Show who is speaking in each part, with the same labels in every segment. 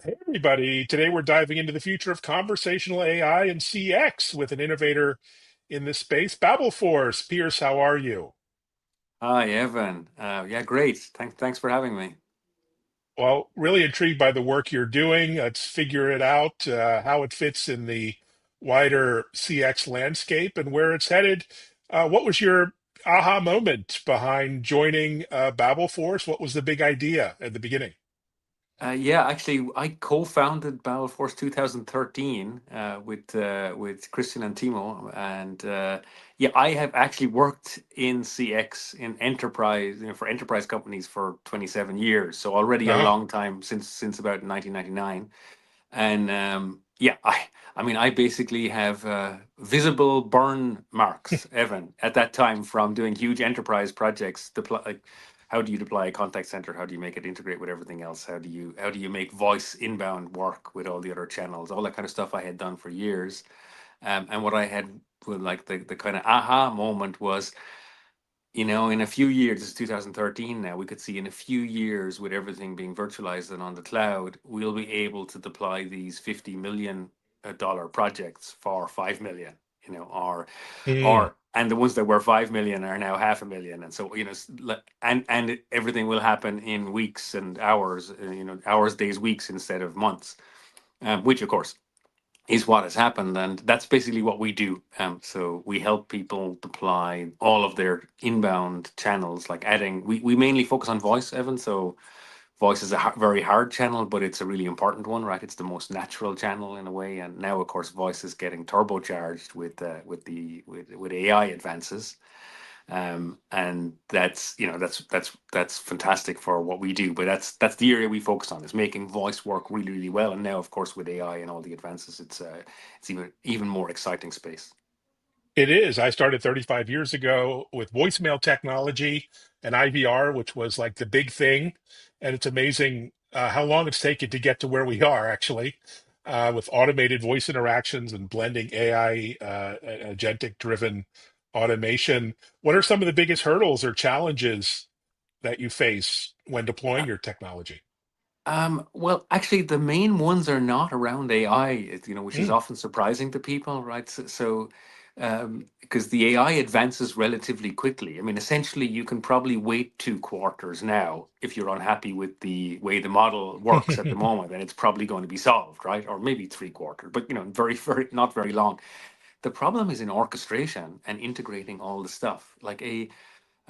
Speaker 1: Hey, everybody. Today we're diving into the future of conversational AI and CX with an innovator in this space, Babelforce. Pierce, how are you?
Speaker 2: Hi, Evan. Yeah, great. Thanks for having me.
Speaker 1: Well, really intrigued by the work you're doing. Let's figure it out, how it fits in the wider CX landscape and where it's headed. What was your aha moment behind joining Babelforce? What was the big idea at the beginning?
Speaker 2: Yeah, actually, I co-founded Babelforce 2013 with Christian and Timo, and yeah, I have actually worked in CX in enterprise, for enterprise companies for 27 years, so already a
Speaker 1: Uh-huh.
Speaker 2: long time since about 1999. And yeah, I mean, I basically have visible burn marks, Evan, at that time from doing huge enterprise projects. Deploy, like, how do you deploy a contact center? How do you make it integrate with everything else? How do you make voice inbound work with all the other channels? All that kind of stuff I had done for years. And what I had like the kind of aha moment was, in a few years, it's 2013 now, we could see in a few years with everything being virtualized and on the cloud, we'll be able to deploy these $50 million projects for 5 million,
Speaker 1: Mm.
Speaker 2: and the ones that were 5 million are now half a million. And so, everything will happen in weeks and hours, hours, days, weeks instead of months, which of course is what has happened, and that's basically what we do. So we help people deploy all of their inbound channels, like adding. We mainly focus on voice, Evan. So voice is a very hard channel, but it's a really important one, right? It's the most natural channel in a way, and now, of course, voice is getting turbocharged with AI advances. And that's fantastic for what we do. But that's the area we focus on, is making voice work really, really well. And now, of course, with AI and all the advances, it's even more exciting space.
Speaker 1: It is. I started 35 years ago with voicemail technology and IVR, which was like the big thing. And it's amazing how long it's taken to get to where we are, actually, with automated voice interactions and blending AI, agentic driven automation. What are some of the biggest hurdles or challenges that you face when deploying your technology?
Speaker 2: Well, actually, the main ones are not around AI, which is
Speaker 1: Mm.
Speaker 2: often surprising to people, right? Because the AI advances relatively quickly. I mean, essentially, you can probably wait 2 quarters now if you're unhappy with the way the model works at the moment, and it's probably going to be solved, right? Or maybe 3 quarters, but very, very, not very long. The problem is in orchestration and integrating all the stuff.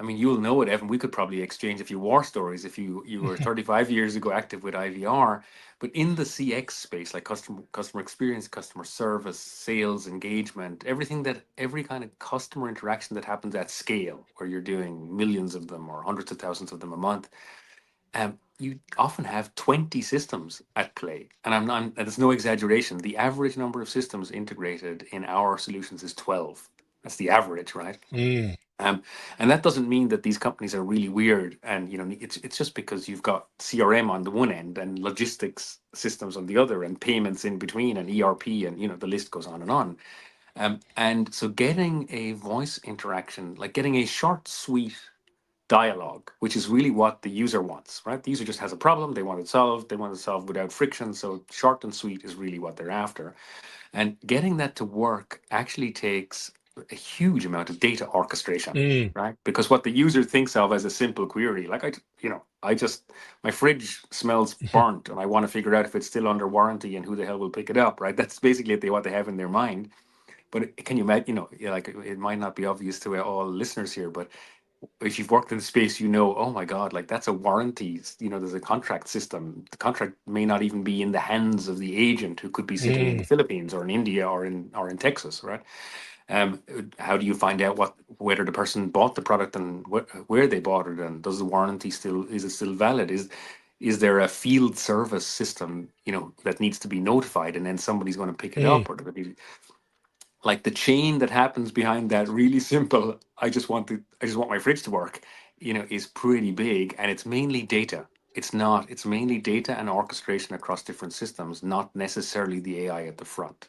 Speaker 2: I mean, you'll know it, Evan. We could probably exchange a few war stories if you were 35 years ago active with IVR. But in the CX space, like customer experience, customer service, sales, engagement, every kind of customer interaction that happens at scale, where you're doing millions of them or hundreds of thousands of them a month, you often have 20 systems at play. And and it's no exaggeration. The average number of systems integrated in our solutions is 12. That's the average, right?
Speaker 1: Mm.
Speaker 2: Um, and that doesn't mean that these companies are really weird. And it's just because you've got CRM on the one end and logistics systems on the other, and payments in between, and ERP, and the list goes on and on. And so getting a voice interaction, like getting a short, sweet dialogue, which is really what the user wants, right? The user just has a problem, they want it solved, they want it solved without friction. So short and sweet is really what they're after. And getting that to work actually takes a huge amount of data orchestration,
Speaker 1: Mm.
Speaker 2: right? Because what the user thinks of as a simple query, like I just, my fridge smells burnt and I want to figure out if it's still under warranty and who the hell will pick it up, right? That's basically what they have in their mind. But can you imagine, like, it might not be obvious to all listeners here, but if you've worked in the space, oh my God, like that's a warranty. There's a contract system. The contract may not even be in the hands of the agent, who could be sitting in the
Speaker 1: Mm.
Speaker 2: Philippines or in India or in Texas, right? How do you find out whether the person bought the product and where they bought it, and does the warranty still is it still valid? Is there a field service system, that needs to be notified, and then somebody's going to pick it
Speaker 1: Mm.
Speaker 2: up, or like the chain that happens behind that really simple, I just want my fridge to work, is pretty big, and it's mainly data. It's mainly data and orchestration across different systems, not necessarily the AI at the front.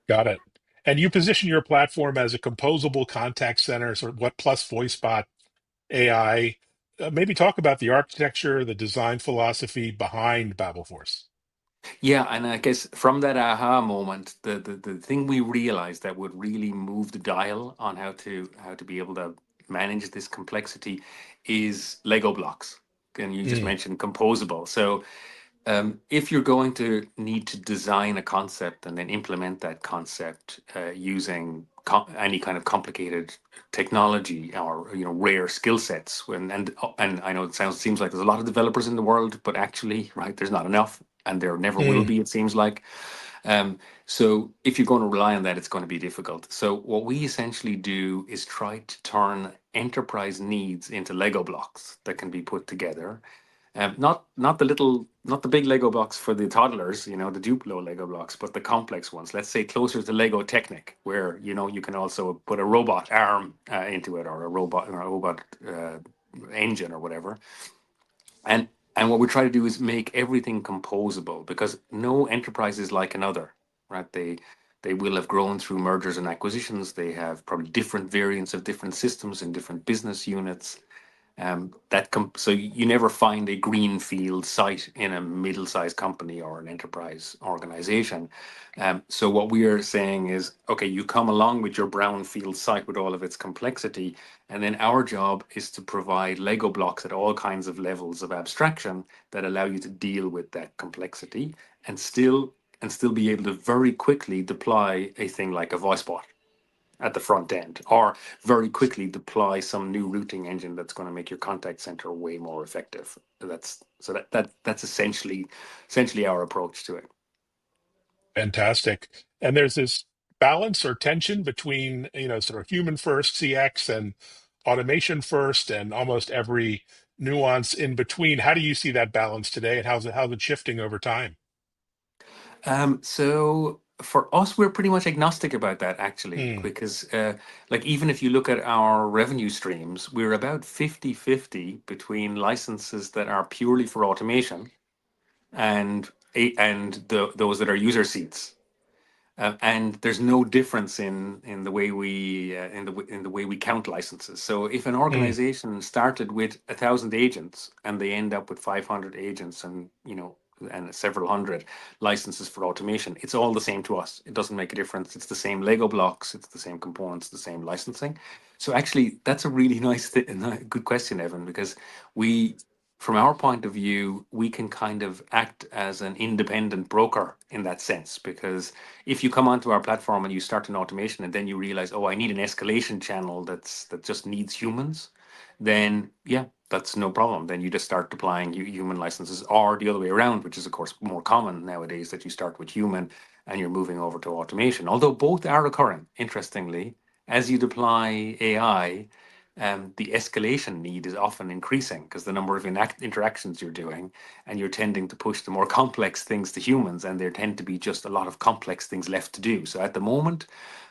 Speaker 1: Got it. And you position your platform as a composable contact center, sort of what plus voice bot AI. maybe talk about the architecture, the design philosophy behind Babelforce.
Speaker 2: Yeah, and I guess from that aha moment, the thing we realized that would really move the dial on how to be able to manage this complexity is Lego blocks. And you just
Speaker 1: Mm,
Speaker 2: mentioned composable. So if you're going to need to design a concept and then implement that concept using any kind of complicated technology or rare skill sets, and I know it seems like there's a lot of developers in the world, but actually, right, there's not enough, and there never will
Speaker 1: mm,
Speaker 2: be. It seems like. So if you're going to rely on that, it's going to be difficult. So what we essentially do is try to turn enterprise needs into Lego blocks that can be put together, not the big Lego blocks for the toddlers, the Duplo Lego blocks, but the complex ones. Let's say closer to Lego Technic, where you can also put a robot arm into it, or a robot engine or whatever. And and what we try to do is make everything composable, because no enterprise is like another, right? They will have grown through mergers and acquisitions. They have probably different variants of different systems in different business units. So you never find a greenfield site in a middle-sized company or an enterprise organization. So what we are saying is, okay, you come along with your brownfield site with all of its complexity, and then our job is to provide Lego blocks at all kinds of levels of abstraction that allow you to deal with that complexity and still be able to very quickly deploy a thing like a voice bot at the front end, or very quickly deploy some new routing engine that's going to make your contact center way more effective. That's essentially our approach to it.
Speaker 1: fantastic. And there's this balance or tension between, sort of human first CX and automation first, and almost every nuance in between. How do you see that balance today, and how's it shifting over time?
Speaker 2: So for us, we're pretty much agnostic about that, actually,
Speaker 1: Mm,
Speaker 2: because like, even if you look at our revenue streams, we're about 50-50 between licenses that are purely for automation and those that are user seats. And there's no difference in the way we count licenses. So if an
Speaker 1: mm,
Speaker 2: organization started with 1,000 agents and they end up with 500 agents and several hundred licenses for automation, it's all the same to us. It doesn't make a difference. It's the same Lego blocks, it's the same components, the same licensing. So actually, that's a really good question, Evan, because we from our point of view, we can kind of act as an independent broker in that sense, because if you come onto our platform and you start an automation and then you realize, oh, I need an escalation channel that just needs humans, then yeah, that's no problem. Then you just start deploying human licenses, or the other way around, which is of course more common nowadays, that you start with human and you're moving over to automation. Although both are occurring, interestingly, as you deploy AI, the escalation need is often increasing because the number of interactions you're doing, and you're tending to push the more complex things to humans, and there tend to be just a lot of complex things left to do. So at the moment,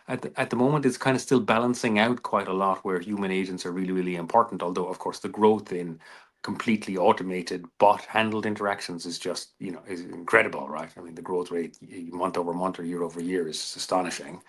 Speaker 2: it's kind of still balancing out quite a lot, where human agents are really, really important. Although, of course, the growth in completely automated bot handled interactions is incredible, right? I mean, the growth rate month over month or year over year is astonishing.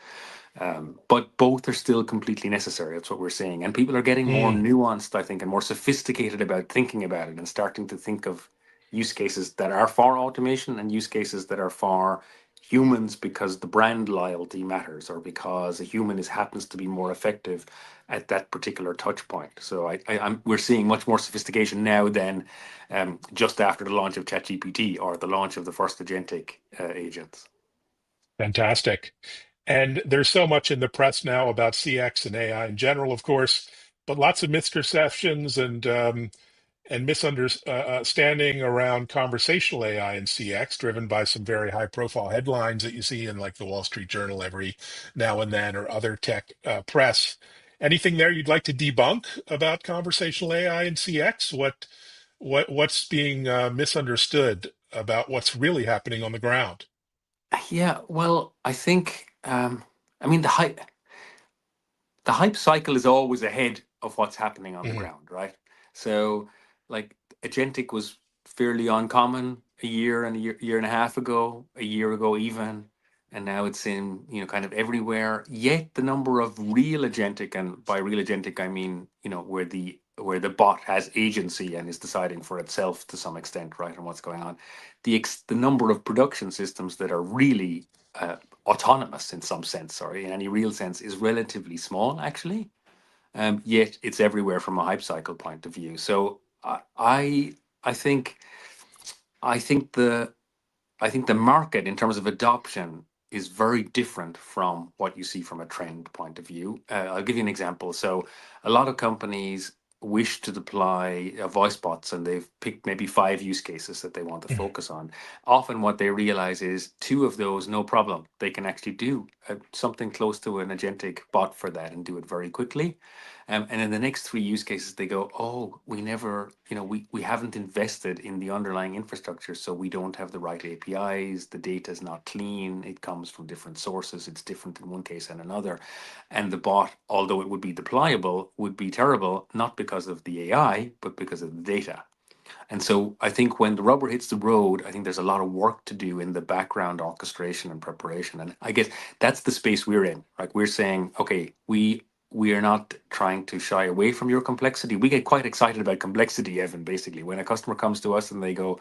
Speaker 2: But both are still completely necessary. That's what we're seeing. And people are getting more
Speaker 1: mm.
Speaker 2: nuanced, I think, and more sophisticated about thinking about it, and starting to think of use cases that are for automation and use cases that are for humans, because the brand loyalty matters, or because a human happens to be more effective at that particular touch point. So we're seeing much more sophistication now than just after the launch of ChatGPT or the launch of the first agentic agents.
Speaker 1: Fantastic. And there's so much in the press now about CX and AI in general, of course, but lots of misconceptions and misunderstanding around conversational AI and CX, driven by some very high-profile headlines that you see in like the Wall Street Journal every now and then, or other tech press. Anything there you'd like to debunk about conversational AI and CX? What's being misunderstood about what's really happening on the ground?
Speaker 2: Yeah, well, I think, I mean, the hype cycle is always ahead of what's happening on the
Speaker 1: Mhm.
Speaker 2: ground, right? So, like, agentic was fairly uncommon a year and a half ago, a year ago even, and now it's in kind of everywhere. Yet the number of real agentic, and by real agentic I mean where the the bot has agency and is deciding for itself to some extent, right, and what's going on. The number of production systems that are really autonomous in some sense, or in any real sense, is relatively small, actually. Yet it's everywhere from a hype cycle point of view. So I think I think the I think the market in terms of adoption is very different from what you see from a trend point of view. I'll give you an example. So, a lot of companies wish to deploy voice bots and they've picked maybe five use cases that they want to focus on. Often, what they realize is two of those, no problem. They can actually do something close to an agentic bot for that and do it very quickly. And in the next three use cases, they go, oh, we never, we haven't invested in the underlying infrastructure, so we don't have the right APIs. The data is not clean. It comes from different sources. It's different in one case and another. And the bot, although it would be deployable, would be terrible, not because of the AI, but because of the data. And so I think when the rubber hits the road, I think there's a lot of work to do in the background orchestration and preparation. And I guess that's the space we're in. Like we're saying, okay, we are not trying to shy away from your complexity. We get quite excited about complexity, Evan, basically. When a customer comes to us and they go,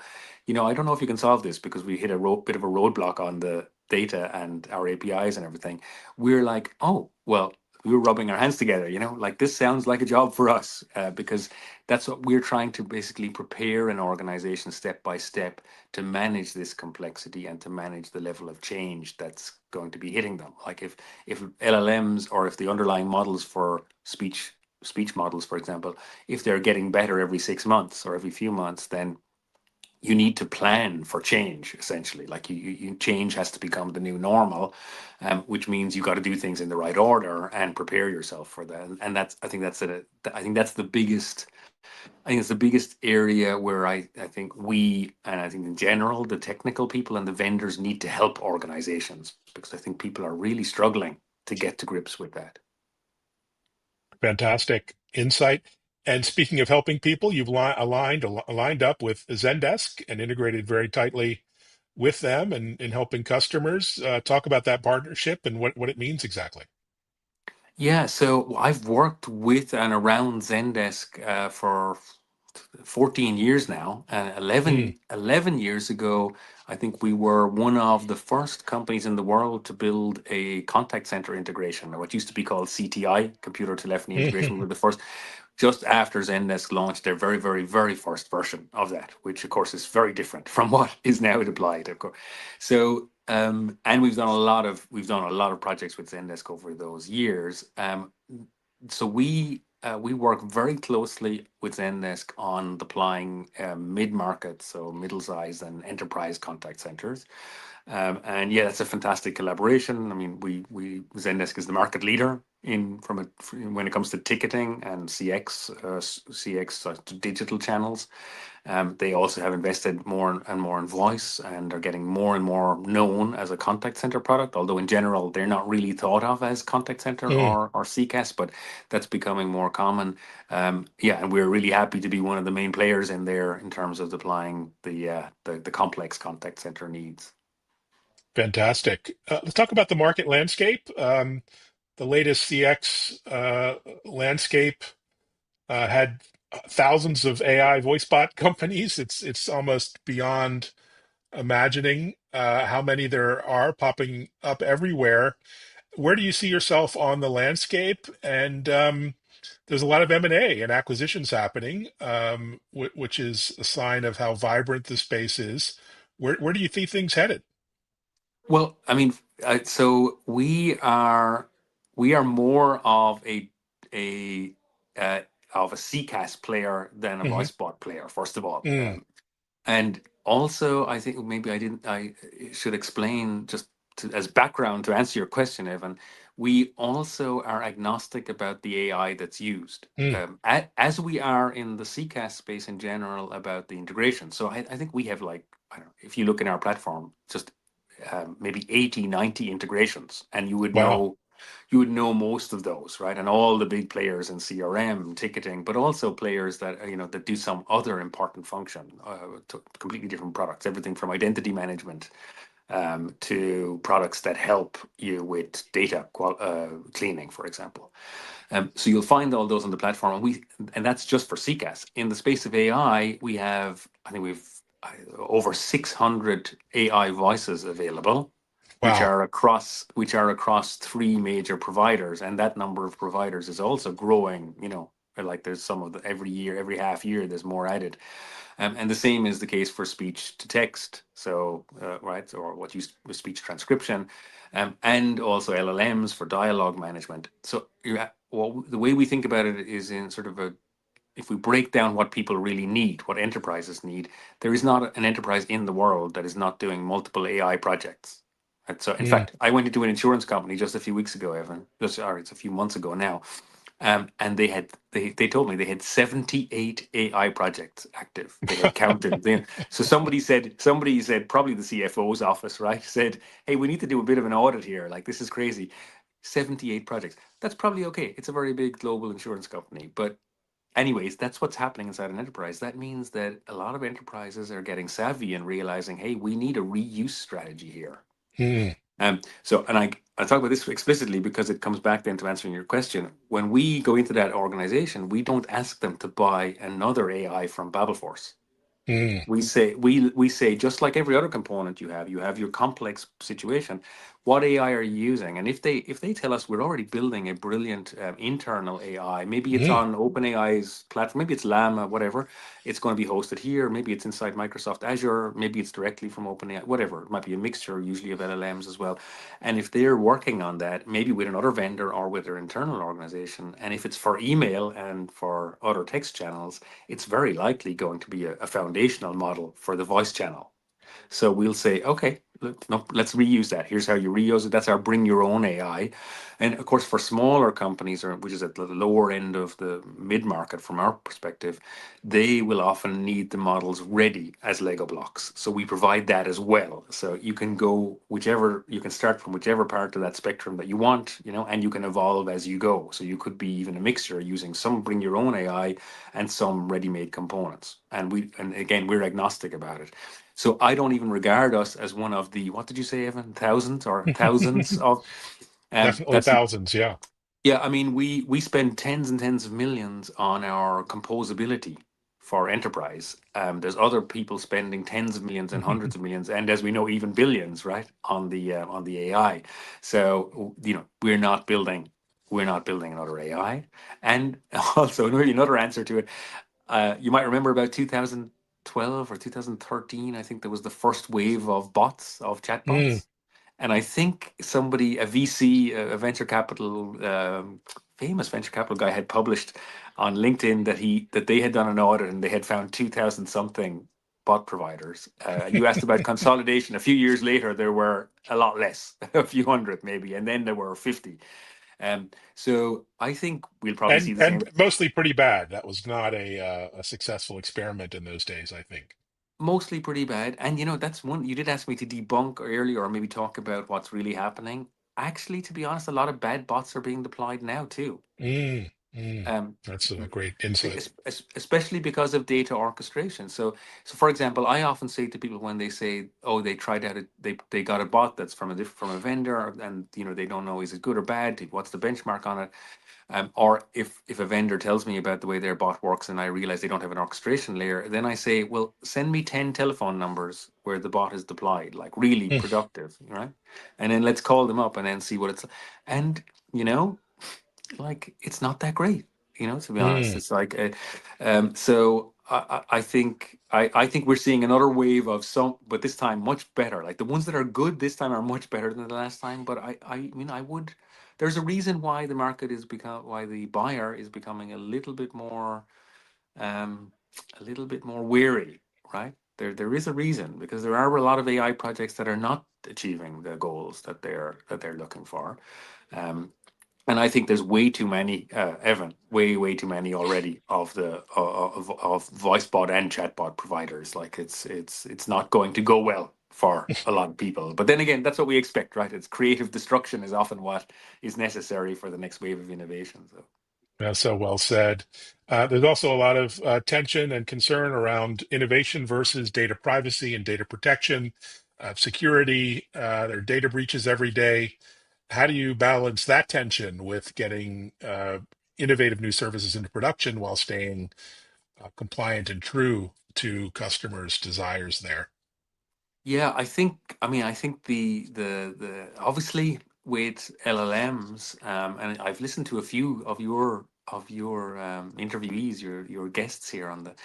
Speaker 2: I don't know if you can solve this because we hit a bit of a roadblock on the data and our APIs and everything. We're like, oh, well, we were rubbing our hands together, like this sounds like a job for us, because that's what we're trying to basically prepare an organization step by step to manage this complexity and to manage the level of change that's going to be hitting them. Like if LLMs, or if the underlying models for speech models, for example, if they're getting better every 6 months or every few months, then you need to plan for change, essentially. Like change has to become the new normal, which means you got to do things in the right order and prepare yourself for that. And that's, I think that's the biggest, I think it's the biggest area where I think we, and I think in general, the technical people and the vendors need to help organizations, because I think people are really struggling to get to grips with that.
Speaker 1: Fantastic insight. And speaking of helping people, you've aligned up with Zendesk and integrated very tightly with them and in helping customers. Talk about that partnership and what it means exactly.
Speaker 2: Yeah, so I've worked with and around Zendesk for 14 years now. And
Speaker 1: Mm,
Speaker 2: 11 years ago, I think we were one of the first companies in the world to build a contact center integration, or what used to be called CTI, computer telephony integration. We were the first, just after Zendesk launched their very, very, very first version of that, which of course is very different from what is now deployed, of course. So, and we've done a lot of projects with Zendesk over those years. So we work very closely with Zendesk on deploying mid-market, so middle-sized and enterprise contact centers. And yeah, that's a fantastic collaboration. I mean, we Zendesk is the market leader when it comes to ticketing and CX to digital channels. They also have invested more and more in voice and are getting more and more known as a contact center product, although in general they're not really thought of as contact center
Speaker 1: mm.
Speaker 2: or CCAS, but that's becoming more common. Yeah, and we're really happy to be one of the main players in there in terms of deploying the complex contact center needs.
Speaker 1: Fantastic. Let's talk about the market landscape. The latest CX landscape had thousands of AI voice bot companies. It's almost beyond imagining how many there are popping up everywhere. Where do you see yourself on the landscape? And there's a lot of M&A and acquisitions happening, which is a sign of how vibrant the space is. Where do you see things headed?
Speaker 2: Well, I mean, so we are more a uh, of a CCAS player than a
Speaker 1: Hmm.
Speaker 2: voice bot player, first of all.
Speaker 1: Mm,
Speaker 2: And also, I think maybe I should explain just as background to answer your question, Evan. We also are agnostic about the AI that's used,
Speaker 1: mm,
Speaker 2: as we are in the CCAS space in general about the integration. So I think we have, like, I don't know, if you look in our platform, just maybe 80, 90 integrations, and
Speaker 1: wow.
Speaker 2: you would know most of those, right? And all the big players in CRM, ticketing, but also players that that do some other important function to completely different products, everything from identity management to products that help you with data cleaning, for example. So you'll find all those on the platform, and that's just for CCAS. In the space of AI, we have, I think we've over 600 AI voices available,
Speaker 1: Wow.
Speaker 2: which are across three major providers, and that number of providers is also growing. Like there's some of the every year, every half year, there's more added. And the same is the case for speech to text, so right, or what used with speech transcription, and also LLMs for dialogue management. So well, the way we think about it is in sort of a, if we break down what people really need, what enterprises need, there is not an enterprise in the world that is not doing multiple AI projects. And so, in
Speaker 1: Mm.
Speaker 2: fact, I went into an insurance company just a few weeks ago, Evan. Or it's a few months ago now, and they told me they had 78 AI projects active. They had counted. So somebody said probably the CFO's office, right? Said, hey, we need to do a bit of an audit here. Like this is crazy. 78 projects. That's probably okay. It's a very big global insurance company. But anyways, that's what's happening inside an enterprise. That means that a lot of enterprises are getting savvy and realizing, hey, we need a reuse strategy here.
Speaker 1: Mm.
Speaker 2: And I talk about this explicitly because it comes back then to answering your question. When we go into that organization, we don't ask them to buy another AI from Babelforce.
Speaker 1: Mm.
Speaker 2: We say just like every other component you have your complex situation. What AI are you using? And if they tell us we're already building a brilliant internal AI, maybe it's
Speaker 1: Mm.
Speaker 2: on OpenAI's platform, maybe it's Llama, whatever. It's going to be hosted here. Maybe it's inside Microsoft Azure. Maybe it's directly from OpenAI. Whatever. It might be a mixture, usually of LLMs as well. And if they're working on that, maybe with another vendor or with their internal organization, and if it's for email and for other text channels, it's very likely going to be a foundational model for the voice channel. So we'll say, okay, no, let's reuse that. Here's how you reuse it. That's our bring your own AI. And of course, for smaller companies, or which is at the lower end of the mid market from our perspective, they will often need the models ready as Lego blocks. So we provide that as well. So you can go whichever, you can start from whichever part of that spectrum that you want, and you can evolve as you go. So you could be even a mixture using some bring your own AI and some ready-made components. And again, we're agnostic about it. So I don't even regard us as one of the, what did you say, Evan? Thousands or thousands of
Speaker 1: Definitely
Speaker 2: that's
Speaker 1: thousands. Yeah.
Speaker 2: yeah, I mean, we spend tens and tens of millions on our composability for enterprise. There's other people spending tens of millions and hundreds of millions, and as we know, even billions, right, on the AI. So we're not building another AI. And also another answer to it. You might remember about 2012 or 2013. I think there was the first wave of bots, of
Speaker 1: Mm.
Speaker 2: chatbots. And I think somebody, a VC, a venture capital, famous venture capital guy, had published on LinkedIn that they had done an audit and they had found 2,000 something bot providers. You asked about consolidation. A few years later, there were a lot less, a few hundred maybe, and then there were 50. So I think we'll probably see the
Speaker 1: And
Speaker 2: same.
Speaker 1: mostly pretty bad. That was not a successful experiment in those days, I think.
Speaker 2: Mostly pretty bad. And that's one you did ask me to debunk earlier or maybe talk about what's really happening. Actually, to be honest, a lot of bad bots are being deployed now too.
Speaker 1: Mm. Mm.
Speaker 2: Um,
Speaker 1: That's a great insight.
Speaker 2: Especially because of data orchestration. So for example, I often say to people when they say, "Oh, they tried out they got a bot that's from from a vendor, and they don't know is it good or bad? What's the benchmark on it?" Or if a vendor tells me about the way their bot works and I realize they don't have an orchestration layer, then I say, well, send me 10 telephone numbers where the bot is deployed, like really
Speaker 1: Mm.
Speaker 2: productive, right? And then let's call them up and then see what it's. And you know, like it's not that great, to be honest.
Speaker 1: Mm.
Speaker 2: It's like so I think we're seeing another wave of some, but this time much better. Like the ones that are good this time are much better than the last time. But I mean, I would, there's a reason why the market is become why the buyer is becoming um a little bit more wary, right? There is a reason, because there are a lot of AI projects that are not achieving the goals that they're looking for. um and I think there's way too many, Evan, way too many already of the of voice bot and chatbot providers. Like it's not going to go well for a lot of people. But then again, that's what we expect, right? It's creative destruction is often what is necessary for the next wave of innovation. So
Speaker 1: That's so well said. There's also a lot of tension and concern around innovation versus data privacy and data protection. security, there are data breaches every day. How do you balance that tension with getting innovative new services into production while staying compliant and true to customers' desires there?
Speaker 2: Yeah, I think the obviously with LLMs, and I've listened to a few of your interviewees, your guests here on the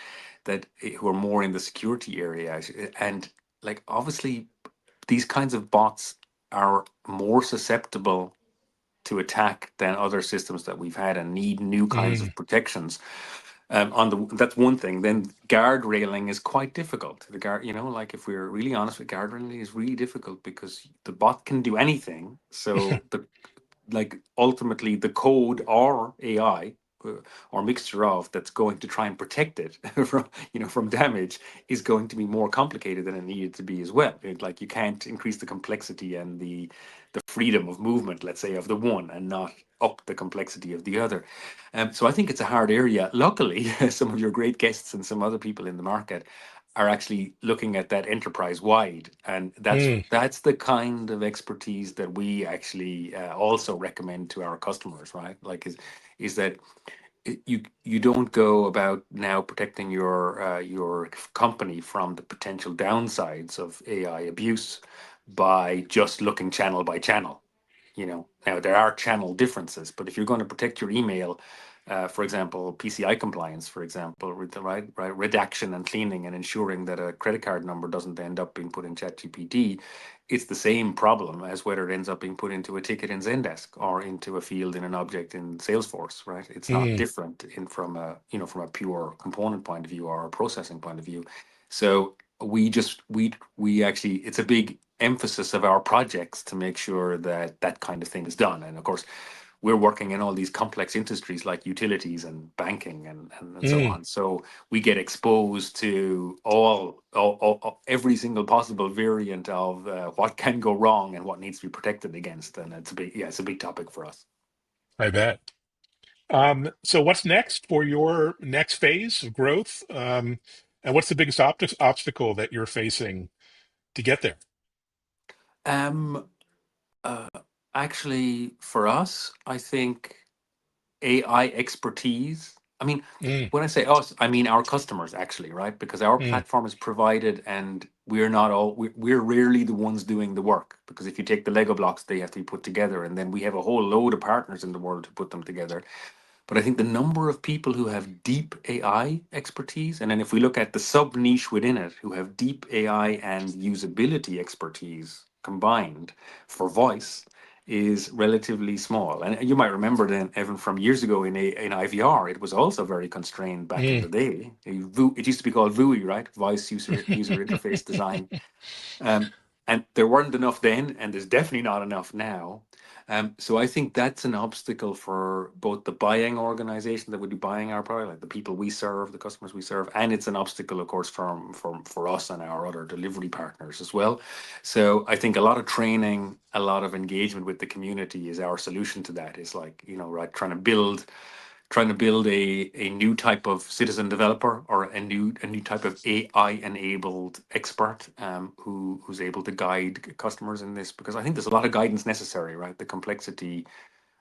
Speaker 2: who are more in the security area, and like obviously these kinds of bots are more susceptible to attack than other systems that we've had and need new kinds
Speaker 1: Mm,
Speaker 2: of protections. On the That's one thing. Then guard railing is quite difficult. The guard, like if we're really honest with guard railing, is really difficult because the bot can do anything. So the like ultimately the code or AI or mixture of that's going to try and protect it from from damage is going to be more complicated than it needed to be as well. Like you can't increase the complexity and the freedom of movement, let's say, of the one and not up the complexity of the other. So I think it's a hard area. Luckily, some of your great guests and some other people in the market are actually looking at that enterprise wide, and
Speaker 1: mm,
Speaker 2: that's the kind of expertise that we actually also recommend to our customers, right? Like is that you don't go about now protecting your company from the potential downsides of AI abuse by just looking channel by channel. Now there are channel differences, but if you're going to protect your email, for example, PCI compliance, for example, with the right redaction and cleaning and ensuring that a credit card number doesn't end up being put in ChatGPT, it's the same problem as whether it ends up being put into a ticket in Zendesk or into a field in an object in Salesforce, right? It's not
Speaker 1: mm.
Speaker 2: different in from a from a pure component point of view or a processing point of view. So we actually, it's a big emphasis of our projects to make sure that that kind of thing is done. And of course, we're working in all these complex industries like utilities and banking and so
Speaker 1: Mm.
Speaker 2: on. So we get exposed to every single possible variant of what can go wrong and what needs to be protected against. And it's a big topic for us.
Speaker 1: I bet. So what's next for your next phase of growth? And what's the biggest obstacle that you're facing to get there?
Speaker 2: Um, uh, Actually, for us, I think AI expertise. I mean,
Speaker 1: Mm,
Speaker 2: when I say us, I mean our customers, actually, right? Because our
Speaker 1: mm,
Speaker 2: platform is provided, and we're not all we're rarely the ones doing the work. Because if you take the Lego blocks, they have to be put together, and then we have a whole load of partners in the world to put them together. But I think the number of people who have deep AI expertise, and then if we look at the sub niche within it, who have deep AI and usability expertise combined for voice, is relatively small. And you might remember then, even from years ago in IVR, it was also very constrained back in
Speaker 1: mm.
Speaker 2: the day. It used to be called VUI, right? Voice user interface design. Um, and there weren't enough then, and there's definitely not enough now. So I think that's an obstacle for both the buying organization that would be buying our product, like the people we serve, the customers we serve, and it's an obstacle, of course, for us and our other delivery partners as well. So I think a lot of training, a lot of engagement with the community is our solution to that. Is like right, trying to build a new type of citizen developer or a new type of AI enabled expert who's able to guide customers in this, because I think there's a lot of guidance necessary, right? The complexity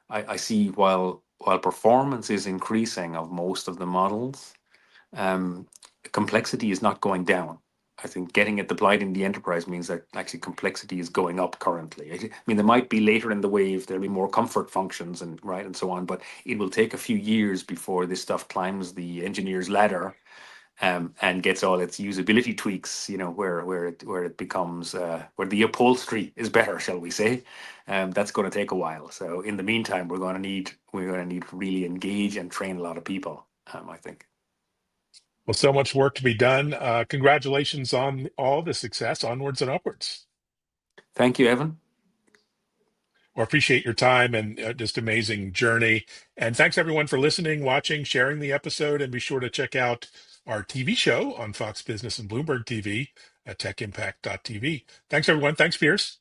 Speaker 2: I see, while performance is increasing of most of the models, um, complexity is not going down. I think getting it deployed in the enterprise means that actually complexity is going up currently. I mean, there might be later in the wave, there'll be more comfort functions and right and so on, but it will take a few years before this stuff climbs the engineer's ladder and gets all its usability tweaks. Where it becomes where the upholstery is better, shall we say? That's going to take a while. So in the meantime, we're going to need to really engage and train a lot of people. I think.
Speaker 1: Well, so much work to be done. Congratulations on all the success, onwards and upwards.
Speaker 2: Thank you, Evan.
Speaker 1: Well, appreciate your time and just amazing journey. And thanks everyone for listening, watching, sharing the episode, and be sure to check out our TV show on Fox Business and Bloomberg TV at techimpact.tv. Thanks everyone. Thanks, Pierce.